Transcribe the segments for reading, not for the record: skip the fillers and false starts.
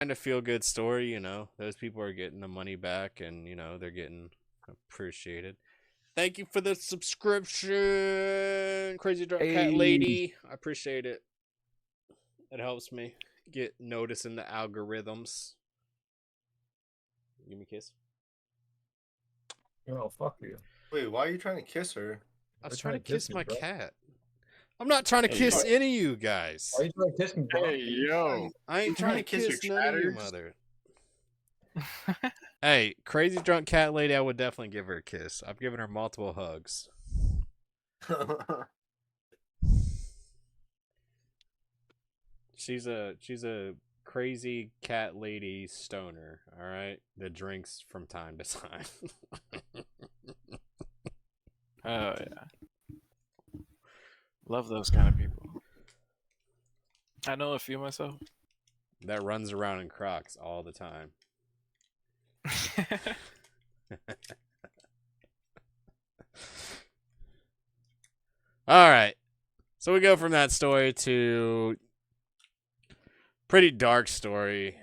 Kind of feel good story, you know. Those people are getting the money back, and you know they're getting appreciated. Thank you for the subscription, Crazy Drunk Cat Hey. Lady. I appreciate it. It helps me get noticed in the algorithms. Give me a kiss. Oh, fuck you. Wait, why are you trying to kiss her? I was Why trying to you trying to kiss kiss me, my bro? cat. I'm not trying to Hey, kiss yo. any of you guys. Why you trying to kiss me, bro? Hey, yo. I ain't trying to kiss your none of you, chatters? mother. Hey, Crazy Drunk Cat Lady, I would definitely give her a kiss. I've given her multiple hugs. She's a crazy cat lady stoner, all right? That drinks from time to time. Oh, yeah. Love those kind of people. I know a few myself. That runs around in Crocs all the time. All right. So we go from that story to pretty dark story.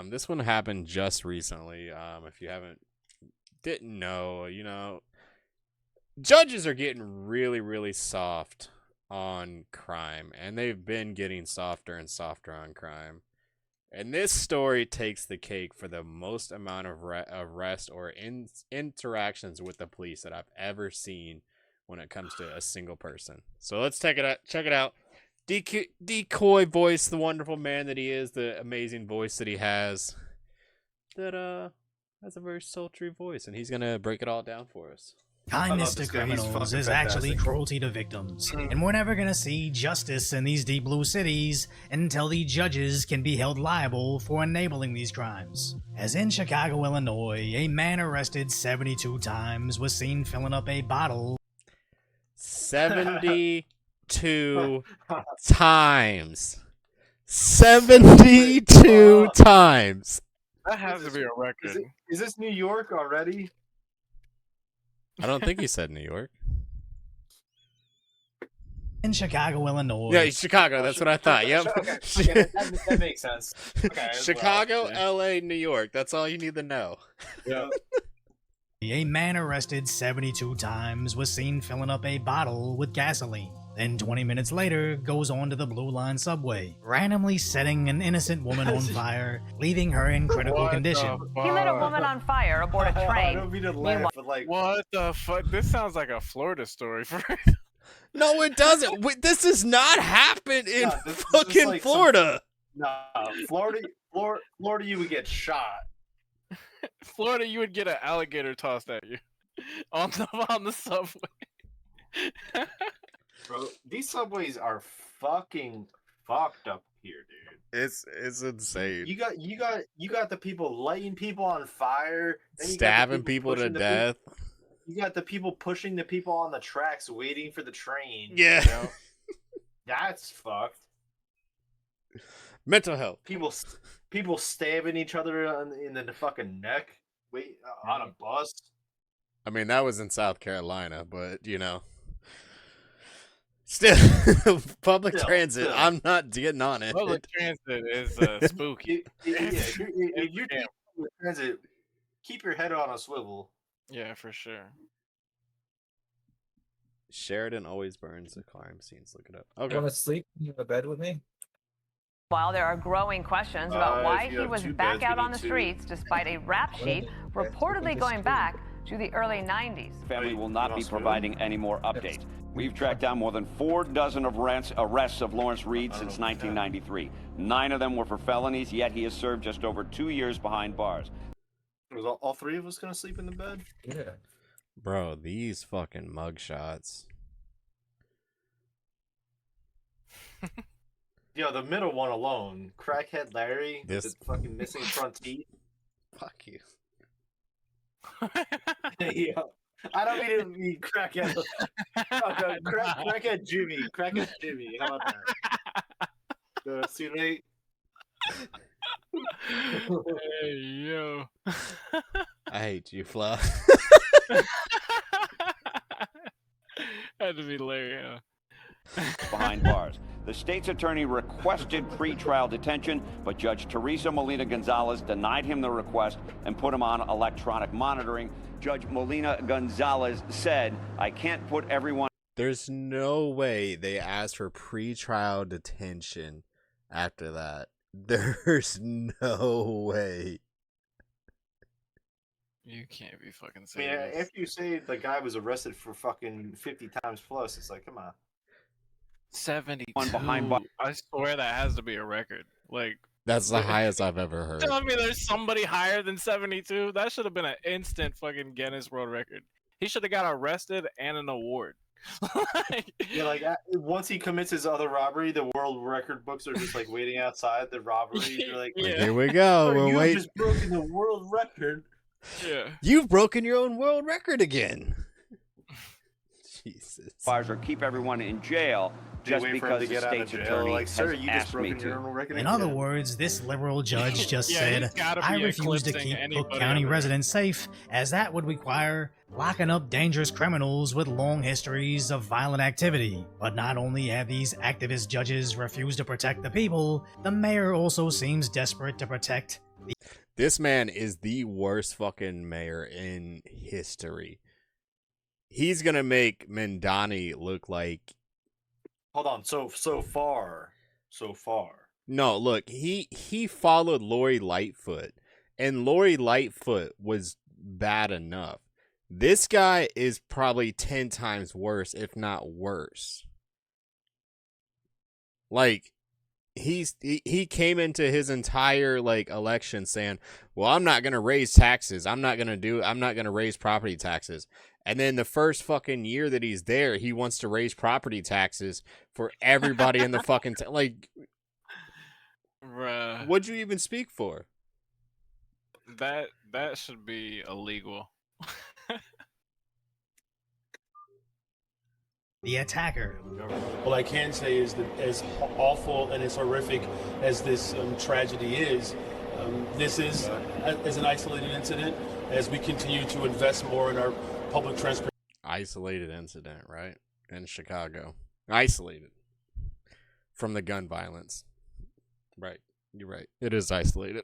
This one happened just recently. If you didn't know, you know, judges are getting really, really soft on crime, and they've been getting softer and softer on crime. And this story takes the cake for the most amount of arrest or interactions with the police that I've ever seen when it comes to a single person. So let's check it out. Decoy voice, the wonderful man that he is, the amazing voice that he has, that has a very sultry voice, and he's gonna break it all down for us. Kindness to this guy. He's criminals fucking is actually fantastic. cruelty to victims, and we're never gonna see justice in these deep blue cities until the judges can be held liable for enabling these crimes. As in Chicago, Illinois, a man arrested 72 times was seen filling up a bottle 72 times. 72 times. That has to be a record. Is this New York already? I don't think he said New York. in Chicago, Illinois. Yeah, Chicago. That's what I thought. Yep. Okay, that makes sense. Okay, as Chicago, well. L.A., New York. That's all you need to know. Yeah. A man arrested 72 times was seen filling up a bottle with gasoline. Then 20 minutes later, goes on to the Blue Line subway, randomly setting an innocent woman on fire, leaving her in critical What condition. the He lit a fuck? woman on fire aboard a I train. don't mean to laugh, but like, What the fuck? This sounds like a Florida story for No, it doesn't. This does not happen in No, this is fucking like some- Florida. nah, Florida, you would get shot. Florida. You would get an alligator tossed at you on the subway. Bro, these subways are fucking fucked up here, dude. It's insane. You got the people lighting people on fire, then you got the Stabbing people to pushing the death. You got the people pushing the people on the tracks, waiting for the train. Yeah. you know? That's fucked. Mental health. People stabbing each other in the fucking neck. Wait, on a bus. I mean, that was in South Carolina, but you know, still public transit. Still. I'm not getting on it. Public transit is spooky. If you're taking public transit, keep your head on a swivel. Yeah, for sure. Sheridan always burns the crime scenes. Look it up. You Okay. want to sleep in the bed with me? While there are growing questions about why if you he have was two back beds, out we on need the two. streets despite a rap sheet reportedly going back to the early 90s. Family will not be Hospital. providing any more updates. We've tracked down more than 4 dozen of arrests of Lawrence Reed since 1993. 9 of them were for felonies, yet he has served just over 2 years behind bars. Was all three of us gonna sleep in the bed? Yeah. Bro, these fucking mugshots. Yo, the middle one alone, crackhead Larry, with This- the fucking missing front teeth. Fuck you. Yo, I don't mean to be crackhead. Okay, crackhead Jimmy. Crackhead Jimmy. How about that? See you late. Hey yo. I hate you, Fla. Had to be Larry, huh? behind bars. The state's attorney requested pre-trial detention, but Judge Teresa Molina Gonzalez denied him the request and put him on electronic monitoring. Judge Molina Gonzalez said, "I can't put everyone..." There's no way they asked for pre-trial detention after that. There's no way. You can't be fucking I mean, serious. if you say the guy was arrested for fucking 50 times plus, it's like, come on. 72. One behind bar- I swear that has to be a record. Like, That's the highest I've ever heard. telling me there's somebody higher than 72? That should have been an instant fucking Guinness World Record. He should have got arrested and an award. Yeah, like once he commits his other robbery, the world record books are just like waiting outside the robbery. You're like, Yeah. Here we go. "Oh, We're you waiting. just broken the world record. Yeah. You've broken your own world record again. Jesus. bars or keep everyone in jail just Wait for him because to the get out of state's jail. attorney Like, sir, has you just asked me broken your to. own record. In other words, this liberal judge just Yeah, said, he's gotta I be refuse to eclipsing keep anybody Cook County ever. residents safe, as that would require locking up dangerous criminals with long histories of violent activity. But not only have these activist judges refused to protect the people, the mayor also seems desperate to protect This man is the worst fucking mayor in history. He's gonna make Mandani look like Hold on. So far. no. Look, he followed Lori Lightfoot, and Lori Lightfoot was bad enough. This guy is probably 10 times worse, if not worse. Like, he came into his entire like election saying, well, I'm not gonna raise taxes, I'm not gonna raise property taxes. And then the first fucking year that he's there, he wants to raise property taxes for everybody in the fucking like, Bruh. what'd you even speak for? That should be illegal. the attacker. All I can say is that as awful and as horrific as this tragedy is, this is as an isolated incident. As we continue to invest more in our public transportation. Isolated incident, right? In Chicago. Isolated from the gun violence. Right. You're right. It is isolated.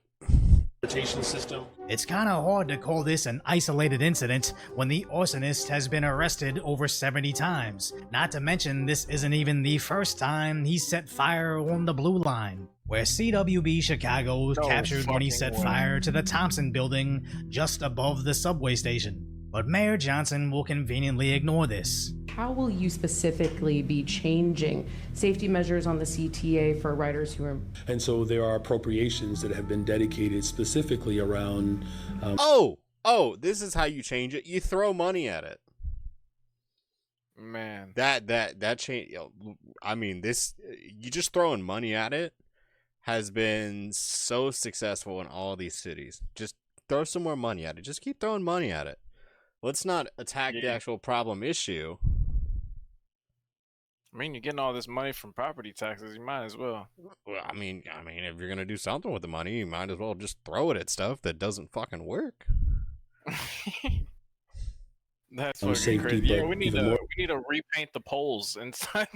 System. It's kinda hard to call this an isolated incident when the arsonist has been arrested over 70 times. Not to mention, this isn't even the first time he set fire on the Blue Line, where CWB Chicago captured when he set fire to the Thompson building just above the subway station. But Mayor Johnson will conveniently ignore this. How will you specifically be changing safety measures on the CTA for riders who are... And so there are appropriations that have been dedicated specifically around... This is how you change it. You throw money at it. Man. That change. I mean, this, you just throwing money at it has been so successful in all these cities. Just throw some more money at it. Just keep throwing money at it. Let's not attack the actual problem issue. I mean, you're getting all this money from property taxes. You might as well. Well, I mean, if you're gonna do something with the money, you might as well just throw it at stuff that doesn't fucking work. That's On fucking safety, crazy. Yeah, but we need even to more- repaint the poles inside.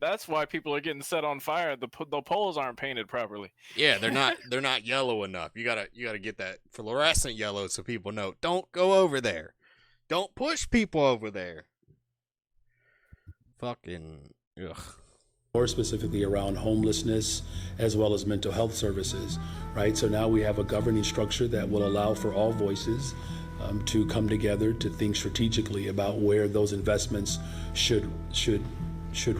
That's why people are getting set on fire. The poles aren't painted properly. Yeah, they're not yellow enough. You gotta get that fluorescent yellow so people know. Don't go over there. Don't push people over there. Fucking ugh. More specifically around homelessness as well as mental health services, right? So now we have a governing structure that will allow for all voices to come together to think strategically about where those investments should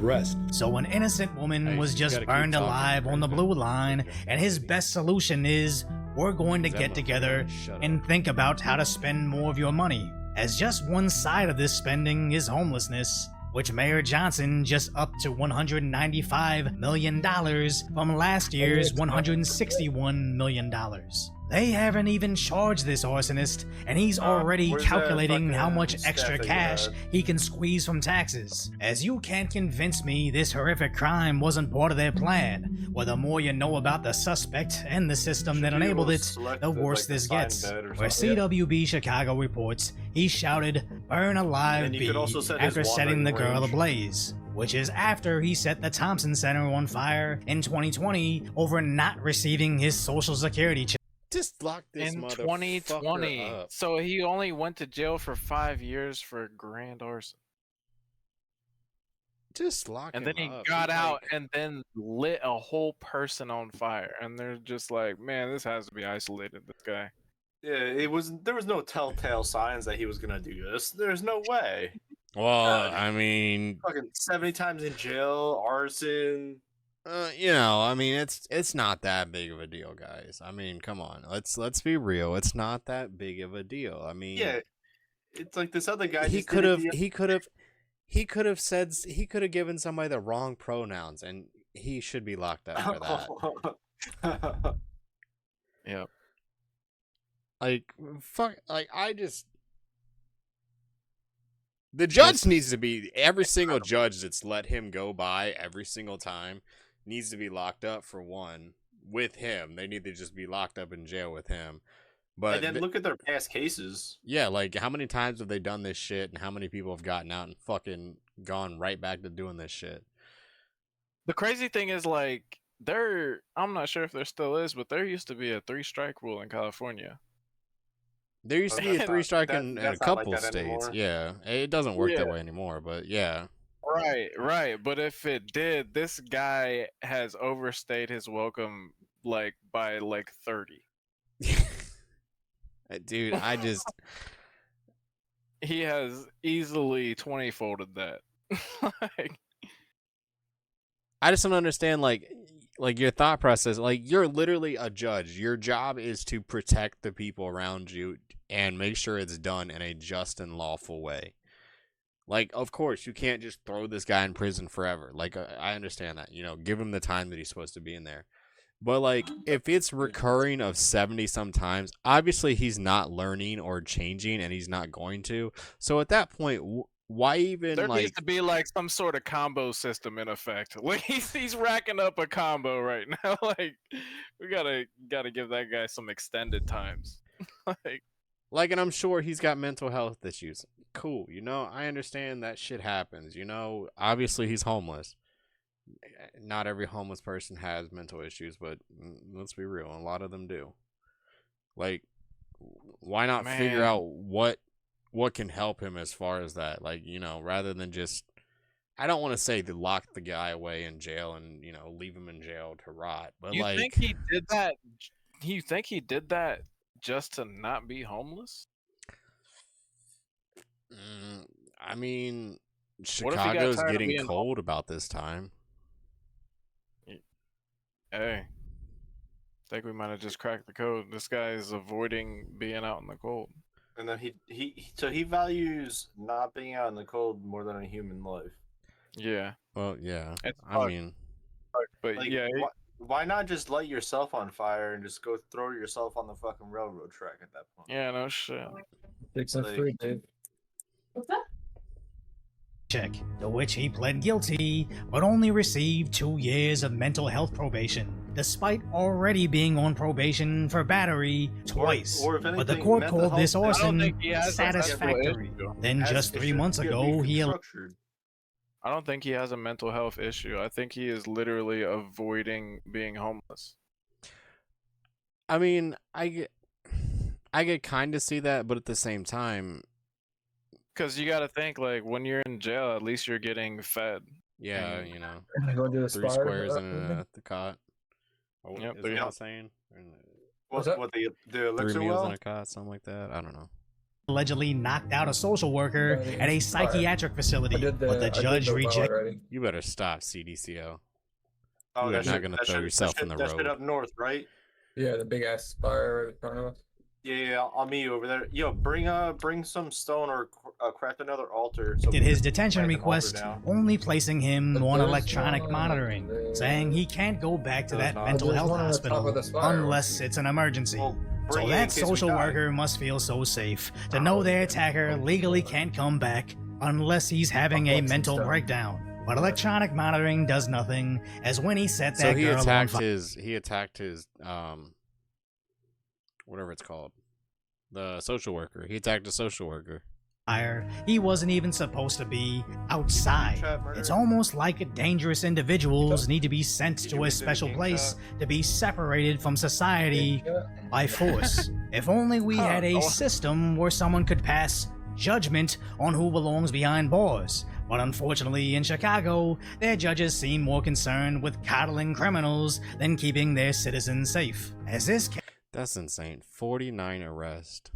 rest. So an innocent woman was you just gotta keep burned talking, alive on the right? Blue Line, and his best solution is, we're going to get together and think about how to spend more of your money. As just one side of this spending is homelessness, which Mayor Johnson just upped to $195 million from last year's $161 million. They haven't even charged this arsonist, and he's already where's that calculating how fucking much staff extra that you cash had? he can squeeze from taxes. As you can't convince me this horrific crime wasn't part of their plan. Well, the more you know about the suspect and the system that Should be enabled able it, to select the the, worse like, the this sign gets. bed or Where something. CWB Chicago reports, he shouted, "Burn alive, And you bee," could also set his after setting the wandering girl range. ablaze. which is after he set the Thompson Center on fire in 2020 over not receiving his Social Security check. Just lock this In motherfucker 2020. up. So he only went to jail for 5 years for grand arson. Just lock And him then he up. got He's out like- and then lit a whole person on fire. And they're just like, man, this has to be isolated, this guy. Yeah, it was. There was no telltale signs that he was gonna do this. There's no way. Well, I mean, Fucking 70 times in jail, arson. you know, I mean, it's not that big of a deal, guys. I mean, come on, let's be real. It's not that big of a deal. I mean, Yeah, it's like this other guy. he just could did have it the- he could have given somebody the wrong pronouns, and he should be locked up for that. Yep. Like, fuck, like the judge needs to be, every single judge that's let him go by every single time needs to be locked up for one with him. They need to just be locked up in jail with him. But and then look at their past cases. yeah, like how many times have they done this shit, and how many people have gotten out and fucking gone right back to doing this shit? The crazy thing is, like, I'm not sure if there still is, but there used to be a 3-strike rule in California. There used to be a That's 3-strike not- in a that's not like couple that states. anymore. Yeah, it doesn't work that Yeah. way anymore, but yeah. Right. But if it did, this guy has overstayed his welcome, like, by, like, 30. Dude, I just He has easily 20-folded that. Like, I just don't understand, like your thought process. Like, you're literally a judge. Your job is to protect the people around you and make sure it's done in a just and lawful way. Like, of course, you can't just throw this guy in prison forever. Like, I understand that. You know, give him the time that he's supposed to be in there. But, like, if it's recurring of 70 some times, obviously he's not learning or changing, and he's not going to. So at that point, why even, there like... needs to be, like, some sort of combo system in effect. Like, he's racking up a combo right now. Like, we gotta give that guy some extended times. Like, and I'm sure he's got mental health issues. Cool, you know, I understand that shit happens. You know, obviously he's homeless. Not every homeless person has mental issues, but let's be real, a lot of them do. Like, why not figure Man. out what can help him as far as that? Like, you know, rather than just, I don't want to say to lock the guy away in jail and, you know, leave him in jail to rot, but You like, think he did that? You think he did that just to not be homeless? I mean, What if he got Chicago's tired of getting being cold about this time. Hey, think we might have just cracked the code. This guy is avoiding being out in the cold. And then he values not being out in the cold more than a human life. Yeah, Well, yeah, It's I fucked. mean, but Like, yeah, why not just light yourself on fire and just go throw yourself on the fucking railroad track at that point? yeah, no shit. Fix and Like- free, Dave. Check, to which he pled guilty, but only received 2 years of mental health probation, despite already being on probation for battery twice. or if But the anything, court mental called health- this I don't arson think he has a mental satisfactory. issue. Then As just it 3 should months be ago, he structured. I don't think he has a mental health issue. I think he is literally avoiding being homeless. I mean, I could kind of see that, but at the same time, Because you got to think, like, when you're in jail, at least you're getting fed. yeah, you know, You want to do the 3 spire? squares in the cot. Or Yep, is there that you what go. it's saying? What's that? What the 3 elixir meals well? in a cot, something like that. I don't know. Allegedly knocked out a social worker at a psychiatric facility, but the judge rejected. Already. You better stop, CDCO. Oh, You're that not shit- gonna that throw shit- yourself that in the shit- that shit road. up north, right? Yeah, the big ass spire right in front of us. Yeah, I'll meet you over there. Yo, bring some stone or craft another altar. So Did we his can detention plant an altar request, down. only placing him But on there's electronic one monitoring, there. saying he can't go back to There's that not. mental There's health one on the top hospital of the spire. unless it's an emergency. Well, So bring it in that case we social die. worker must feel so safe to know their attacker legally can't come back unless he's having a Flexing mental stone. breakdown. But electronic monitoring does nothing, as when he set that So he girl on attacked fire. his whatever it's called, the social worker. He attacked a social worker. He wasn't even supposed to be outside. It's almost like dangerous individuals need to be sent to a special place to be separated from society by force. If only we had a system where someone could pass judgment on who belongs behind bars. But unfortunately, in Chicago, their judges seem more concerned with coddling criminals than keeping their citizens safe. As this That's insane. 49 arrests.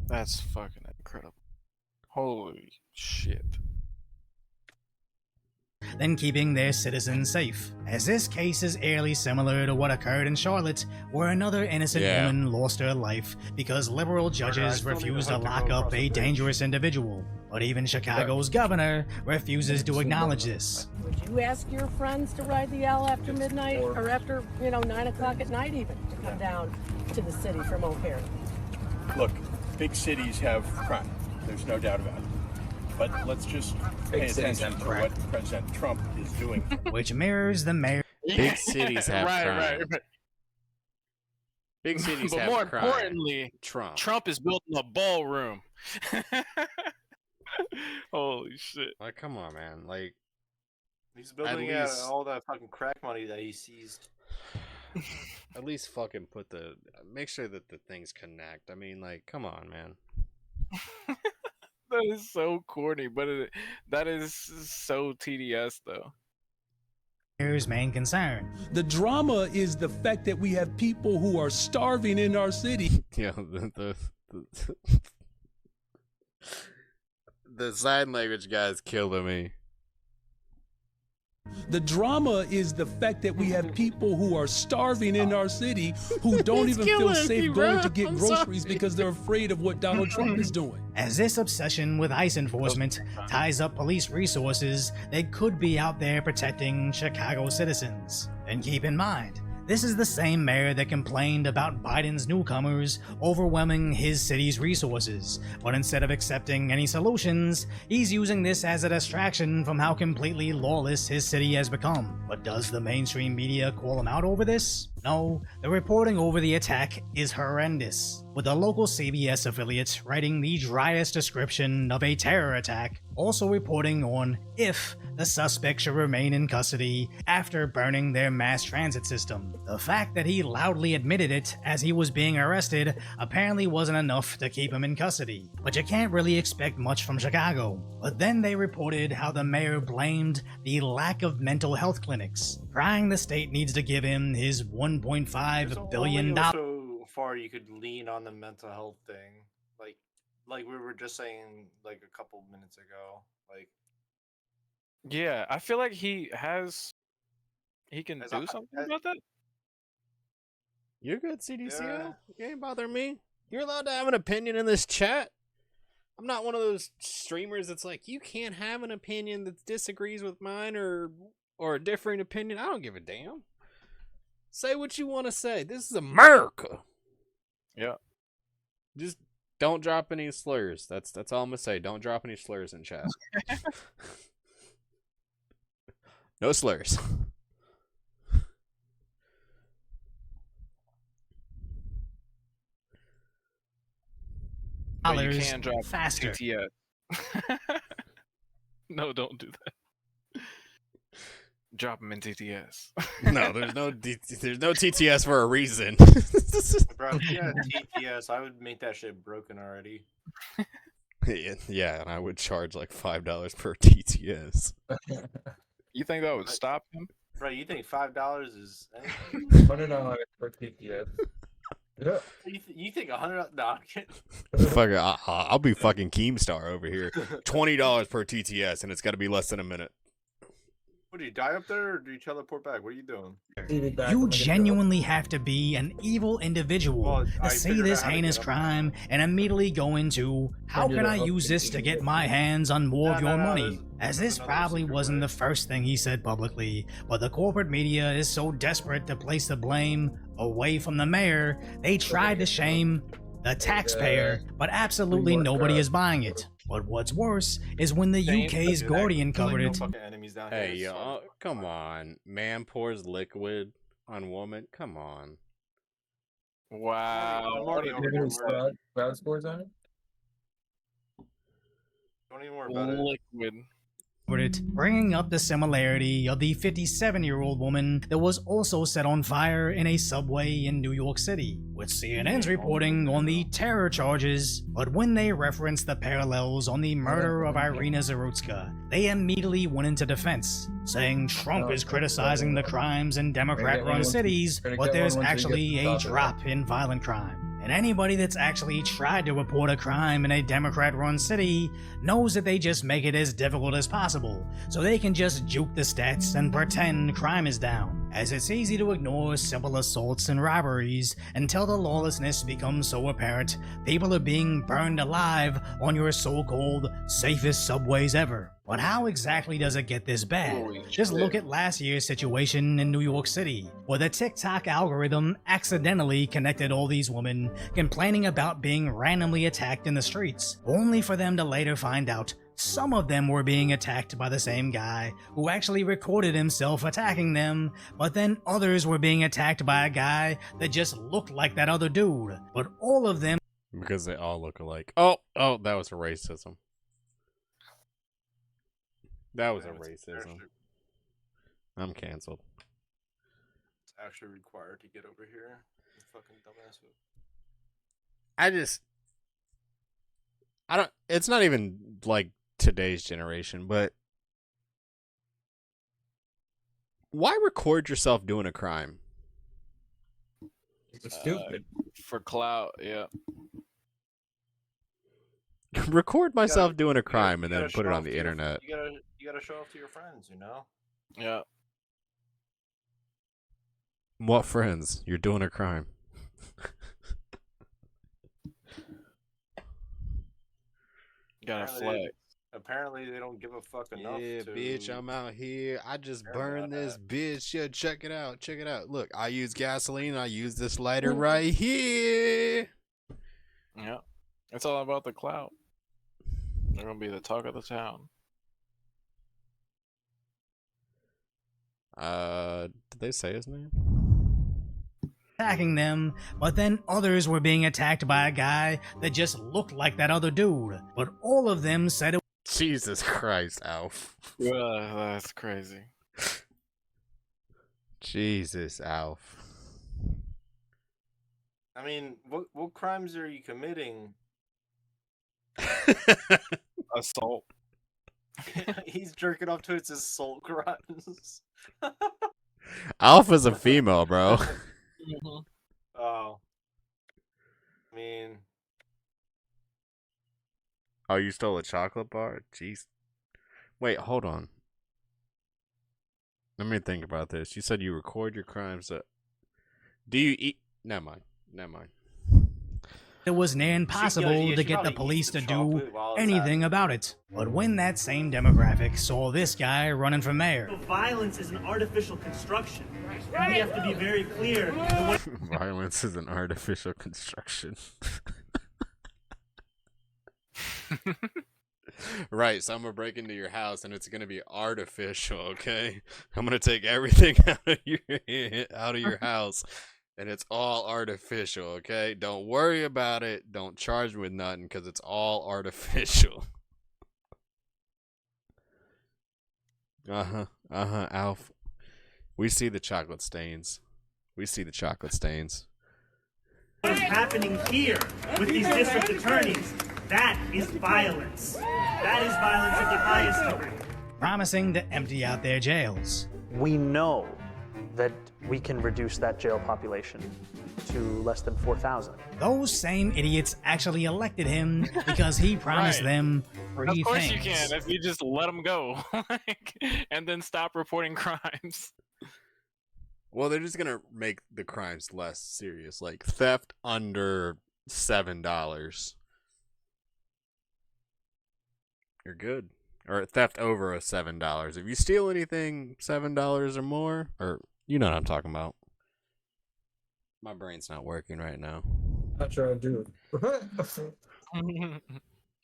That's fucking incredible. Holy shit. than keeping their citizens safe, as this case is eerily similar to what occurred in Charlotte, where another innocent woman lost her life because liberal judges refused to lock up a dangerous individual. But even Chicago's governor refuses to acknowledge this. Would you ask your friends to ride the L after midnight, or after, 9 o'clock at night even, to come down to the city from O'Hare? Look, big cities have crime. There's no doubt about it. But let's just pay attention to what President Trump is doing. Which mirrors the mayor. Big cities have crime. Right. Big cities but have more crime. importantly, Trump is building a ballroom. Holy shit! Like, come on, man. Like, he's building out all that fucking crack money that he seized. At least fucking make sure that the things connect. I mean, like, come on, man. That is so corny, but that is so TDS though. Mayor's main concern. The drama is the fact that we have people who are starving in our city. Yeah, the sign language guys killing me. The drama is the fact that we have people who are starving in our city who don't even feel safe going to get groceries because they're afraid of what Donald Trump is doing. As this obsession with ICE enforcement ties up police resources that could be out there protecting Chicago citizens. And keep in mind, this is the same mayor that complained about Biden's newcomers overwhelming his city's resources, but instead of accepting any solutions, he's using this as a distraction from how completely lawless his city has become. But does the mainstream media call him out over this? No, the reporting over the attack is horrendous, with the local CBS affiliate writing the driest description of a terror attack, also reporting on if the suspect should remain in custody after burning their mass transit system. The fact that he loudly admitted it as he was being arrested apparently wasn't enough to keep him in custody, but you can't really expect much from Chicago. But then they reported how the mayor blamed the lack of mental health clinics, crying the state needs to give him his $1.5 billion. So far you could lean on the mental health thing, like we were just saying like a couple minutes ago. Like, yeah, I feel like he can do something about that. You're good, CDCO. You ain't bothering me. You're allowed to have an opinion in this chat. I'm not one of those streamers that's like, you can't have an opinion that disagrees with mine or a differing opinion. I don't give a damn. Say what you want to say. This is America. Yeah. Just don't drop any slurs. That's all I'm gonna say. Don't drop any slurs in chat. No slurs. But you can drop faster. TTS. No, don't do that. Drop them in TTS. No, there's no TTS for a reason. Bro, if you had TTS, I would make that shit broken already. Yeah, and I would charge like $5 per TTS. You think that would stop him? Bro, you think $5 is anything? $100 for TTS. Yeah. You think $100? No, Fuck it, I'll be fucking Keemstar over here. $20 per TTS, and it's got to be less than a minute. What, do you die up there, or do you teleport back? What are you doing? You genuinely have to be an evil individual to see this heinous crime and immediately go into, how can I use this to get my hands on more of your money? As this probably wasn't the first thing he said publicly, but the corporate media is so desperate to place the blame away from the mayor, they tried to shame the taxpayer, but absolutely nobody is buying it. But what's worse is when the UK's Guardian covered it. Hey, yo, come on. Man pours liquid on woman. Come on. Wow. Crowd scores on it? Tell me more about it. Liquid. Bringing up the similarity of the 57-year-old woman that was also set on fire in a subway in New York City, with CNN's reporting on the terror charges. But when they referenced the parallels on the murder of Irina Zarutska, they immediately went into defense, saying Trump is criticizing the crimes in Democrat-run cities, but there's actually a drop in violent crime. And anybody that's actually tried to report a crime in a Democrat-run city knows that they just make it as difficult as possible, so they can just juke the stats and pretend crime is down, as it's easy to ignore simple assaults and robberies until the lawlessness becomes so apparent people are being burned alive on your so-called safest subways ever. But how exactly does it get this bad? Just look at last year's situation in New York City, where the TikTok algorithm accidentally connected all these women complaining about being randomly attacked in the streets, only for them to later find out some of them were being attacked by the same guy who actually recorded himself attacking them, but then others were being attacked by a guy that just looked like that other dude. But all of them... Because they all look alike. Oh, that was a racism. That was a racism. I'm canceled. It's actually required to get over here. You fucking dumbass. I don't, it's not even like today's generation, but why record yourself doing a crime? It's stupid. For clout, yeah. Record myself doing a crime and You then gotta put it show on off the to your- internet. You gotta show off to your friends, you know? Yeah. What friends? You're doing a crime. Gotta flex. Apparently they don't give a fuck enough. Yeah, to... bitch, I'm out here. I just care burned about this that. bitch. Yeah, check it out. Check it out. Look, I use gasoline. I use this lighter right here. Yeah. It's all about the clout. They're gonna be the talk of the town. Did they say his name? attacking them, but then others were being attacked by a guy that just looked like that other dude. But all of them said it. Jesus Christ, Alf. That's crazy. Jesus, Alf. I mean, what crimes are you committing? Assault. He's jerking off to its assault crimes. Alf is a female, bro. Oh. I mean... Oh, you stole a chocolate bar? Jeez. Wait, hold on. Let me think about this. You said you record your crimes. Do you eat? Never mind. It was near impossible she to get the probably police eats to the do chocolate while it's anything about it. But when that same demographic saw this guy running for mayor, Violence is an artificial construction. We have to be very clear. Violence is an artificial construction. Right, so I'm gonna break into your house and it's gonna be artificial, okay? I'm gonna take everything out of your house and it's all artificial, okay? Don't worry about it. Don't charge me with nothing because it's all artificial. Alf. We see the chocolate stains. What is happening here with these district attorneys? That is violence. That is violence of the highest degree. promising to empty out their jails. We know that we can reduce that jail population to less than 4,000. Those same idiots actually elected him because he promised Right. them Of free course things. you can if you just let them go, and then stop reporting crimes. Well, they're just gonna make the crimes less serious, like theft under $7. You're good. Or theft over $7. If you steal anything $7 or more, or you know what I'm talking about. My brain's not working right now. Not sure I do.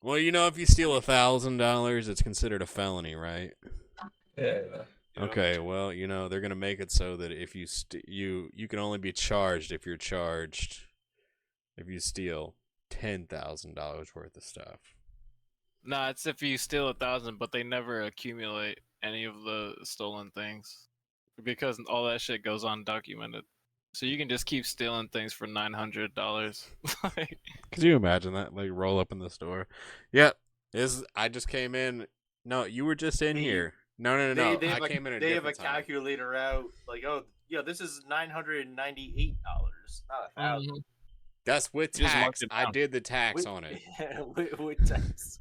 Well, you know, if you steal $1,000, it's considered a felony, right? Yeah. Okay, well, you know, they're gonna make it so that if you you can only be charged if you steal $10,000 worth of stuff. Nah, it's if you steal 1,000, but they never accumulate any of the stolen things because all that shit goes undocumented. So you can just keep stealing things for $900. Could you imagine that? Like roll up in the store. Yep. I just came in. No, you were just in here. No. I came in. They have a calculator out. Like, oh, this is $998, not $1,000. That's with Just marked tax. it I down. did the tax on it. Yeah, with tax.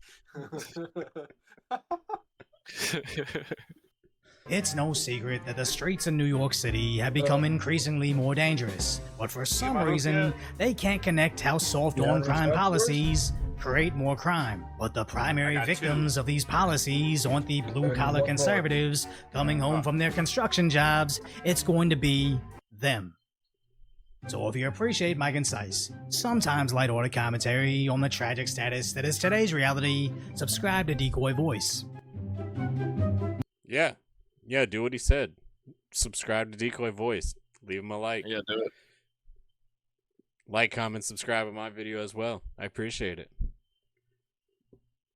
It's no secret that the streets in New York City have become increasingly more dangerous, but for some reason, they can't connect how soft on crime policies create more crime. But the primary victims of these policies aren't the blue-collar conservatives coming home from their construction jobs. It's going to be them. So if you appreciate my concise, sometimes light-hearted commentary on the tragic status that is today's reality, subscribe to Decoy Voice. Yeah, do what he said. Subscribe to Decoy Voice. Leave him a like. Yeah, do it. Like, comment, subscribe on my video as well. I appreciate it.